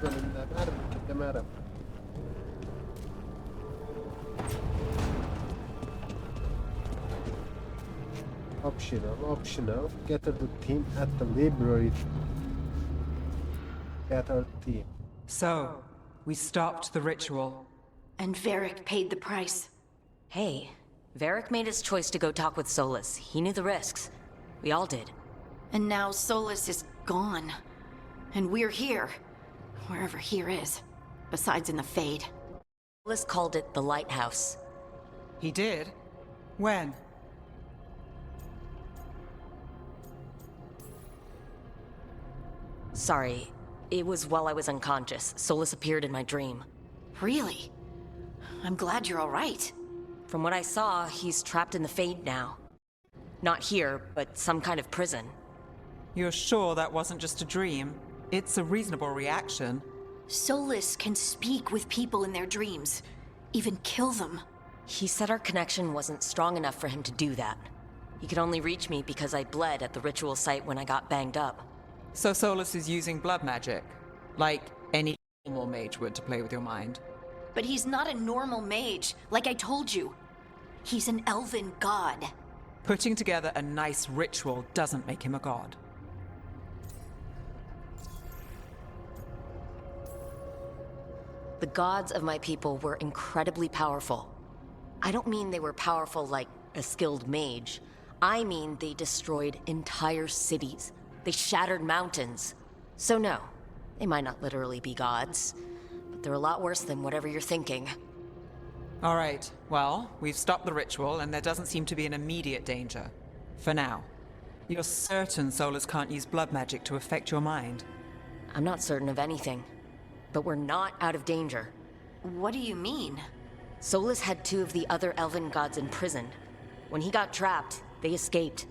bölümde mermi kitleme araba. Optional. Gather the team at the library. Gather team. So, we stopped the ritual. And Varric paid the price. Hey, Varric made his choice to go talk with Solus. He knew the risks. We all did. And now Solus is gone. And we're here. Wherever here is. Besides in the Fade. Solus called it the Lighthouse. He did? When? Sorry, it was while I was unconscious. Solus appeared in my dream. Really? I'm glad you're all right. From what I saw, he's trapped in the Fade now. Not here, but some kind of prison. You're sure that wasn't just a dream? It's a reasonable reaction. Solus can speak with people in their dreams. Even kill them. He said our connection wasn't strong enough for him to do that. He could only reach me because I bled at the ritual site when I got banged up. So Solus is using blood magic, like any normal mage would to play with your mind. But he's not a normal mage, like I told you. He's an elven god. Putting together a nice ritual doesn't make him a god. The gods of my people were incredibly powerful. I don't mean they were powerful like a skilled mage. I mean they destroyed entire cities. They shattered mountains. So no, they might not literally be gods, but they're a lot worse than whatever you're thinking. All right, well, we've stopped the ritual and there doesn't seem to be an immediate danger. For now. You're certain Solus can't use blood magic to affect your mind? I'm not certain of anything, but we're not out of danger. What do you mean? Solus had two of the other elven gods imprisoned. When he got trapped, they escaped.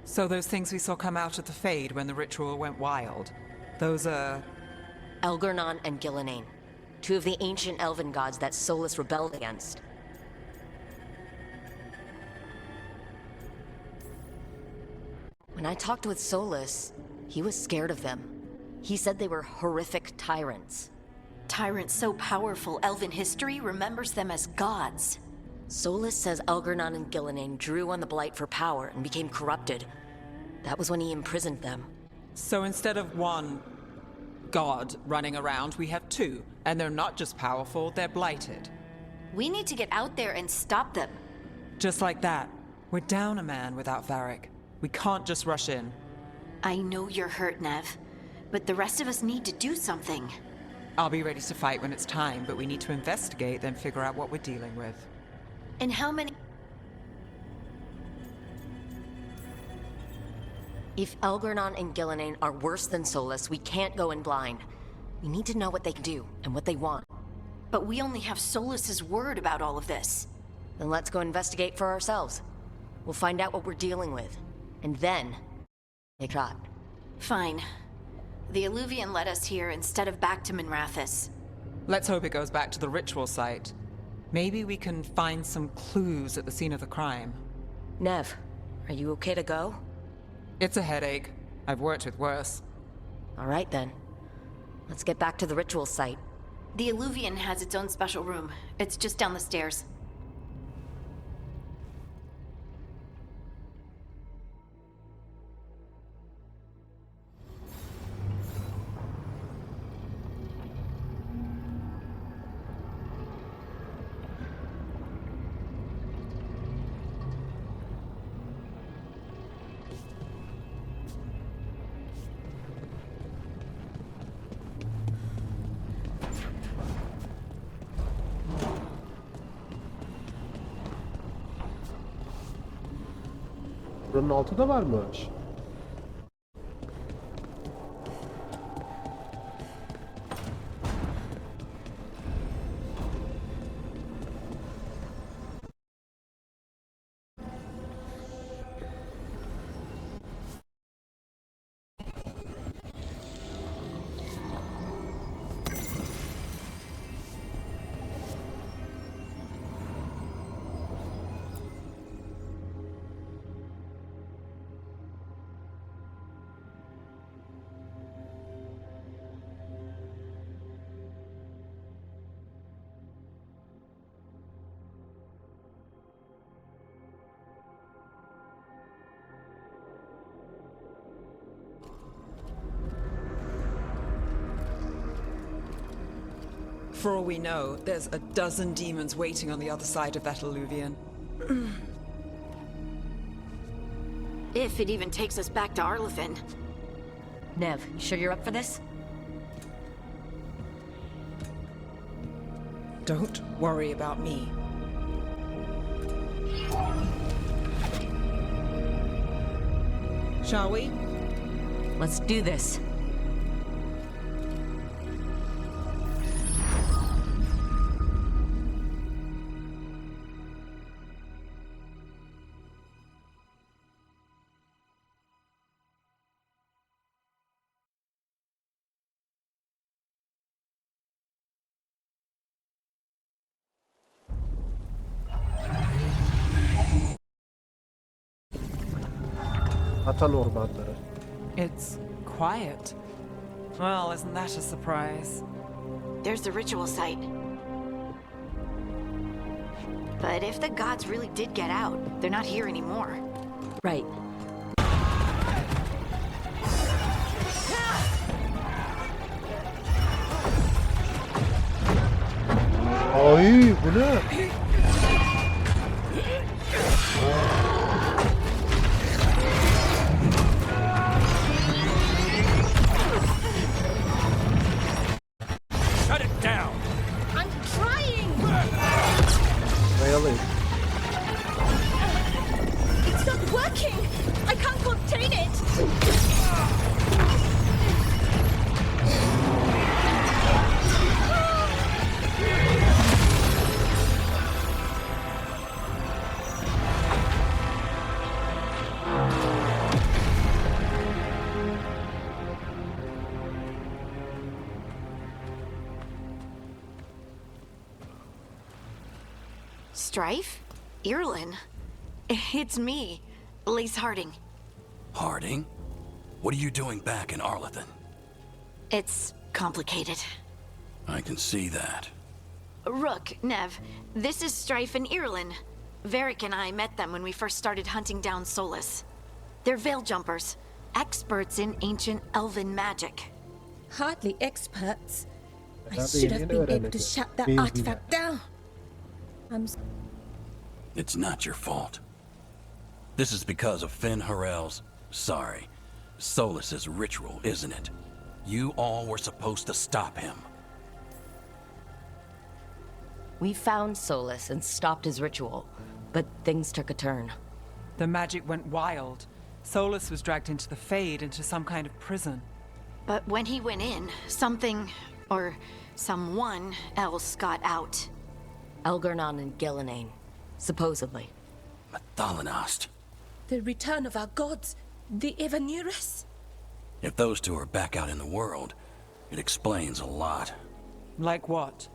So those things we saw come out of the Fade when the ritual went wild, those are... Elgernon and Gillenane, two of the ancient elven gods that Solus rebelled against. When I talked with Solus, he was scared of them. He said they were horrific tyrants. Tyrants so powerful, elven history remembers them as gods. Solus says Elgernon and Gillenane drew on the Blight for power and became corrupted. That was when he imprisoned them. So instead of one god running around, we have two. And they're not just powerful, they're blighted. We need to get out there and stop them. Just like that. We're down a man without Varric. We can't just rush in. I know you're hurt, Nev. But the rest of us need to do something. I'll be ready to fight when it's time, but we need to investigate, then figure out what we're dealing with. And how many... If Elgernon and Gillenane are worse than Solus, we can't go in blind. We need to know what they can do and what they want. But we only have Solus's word about all of this. Then let's go investigate for ourselves. We'll find out what we're dealing with. And then... take a shot. Fine. The Illuvian led us here instead of back to Minrathous. Let's hope it goes back to the ritual site. Maybe we can find some clues at the scene of the crime. Nev, are you okay to go? It's a headache. I've worked with worse. All right then. Let's get back to the ritual site. The Illuvian has its own special room. It's just down the stairs. Buranın altı da varmış. For all we know, there's a dozen demons waiting on the other side of that alluvion. If it even takes us back to Arlithin. Nev, you sure you're up for this? Don't worry about me. Shall we? Let's do this. Vatan ormanları. It's quiet. Well, isn't that a surprise? There's the ritual site. But if the gods really did get out, they're not here anymore. Right. Ay bu ne? Shut it down! I'm trying! Really? It's not working! I can't contain it! Strife? Irlin? It's me, Lace Harding. Harding? What are you doing back in Arlithin? It's complicated. I can see that. Rook, Nev, this is Strife and Irlin. Varric and I met them when we first started hunting down Solus. They're veil jumpers, experts in ancient elven magic. Hardly experts. I Tabii should have yeni been able to öğreneceğiz. shut that Bilgiler. artifact down. It's not your fault. This is because of Finn Harel's... Sorry. Solus's ritual, isn't it? You all were supposed to stop him. We found Solus and stopped his ritual, but things took a turn. The magic went wild. Solus was dragged into the Fade, into some kind of prison. But when he went in, something, or someone else got out. Elgarnon and Gillenane, supposedly. Mathalanost. The return of our gods, the Evanurus. If those two are back out in the world, it explains a lot. Like what?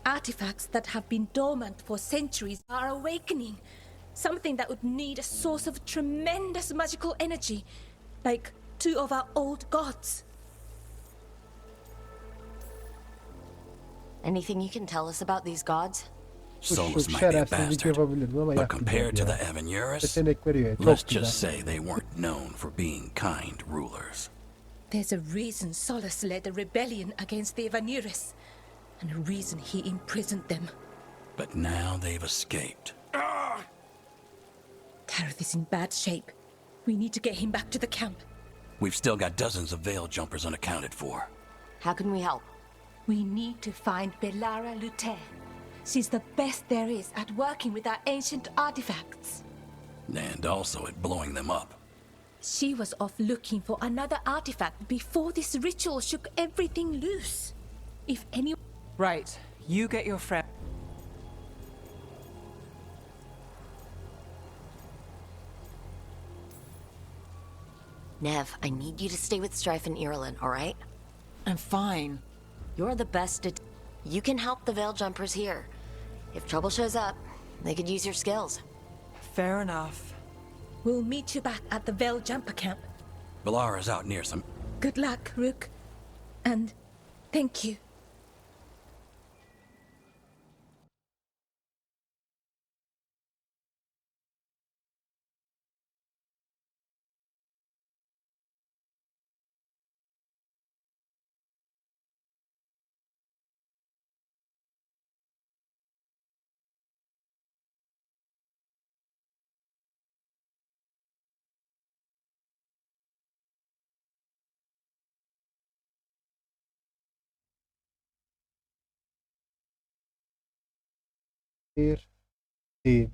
Artifacts that have been dormant for centuries are awakening. Something that would need a source of tremendous magical energy, like two of our old gods. Anything you can tell us about these gods? Solus Çok might be a şerefsizlik bastard, yapabilirdim ama but yapmayacağım compared to ya. the Evanurus, Yetenek veriyor. Çok let's güzel. just say they weren't known for being kind rulers. There's a reason Solus led a rebellion against the Evanurus, and a reason he imprisoned them. But now they've escaped. Tareth is in bad shape. We need to get him back to the camp. We've still got dozens of veil jumpers unaccounted for. How can we help? We need to find Belara Luther. She's the best there is at working with our ancient artifacts. And also at blowing them up. She was off looking for another artifact before this ritual shook everything loose. If any... Right. You get your friend. Nev, I need you to stay with Strife and Irlin, all right? I'm fine. You're the best at... You can help the Veil Jumpers here. If trouble shows up, they could use your skills. Fair enough. We'll meet you back at the Veil Jumper camp. Belara's out near some... Good luck, Rook. And thank you. Bir. Değil.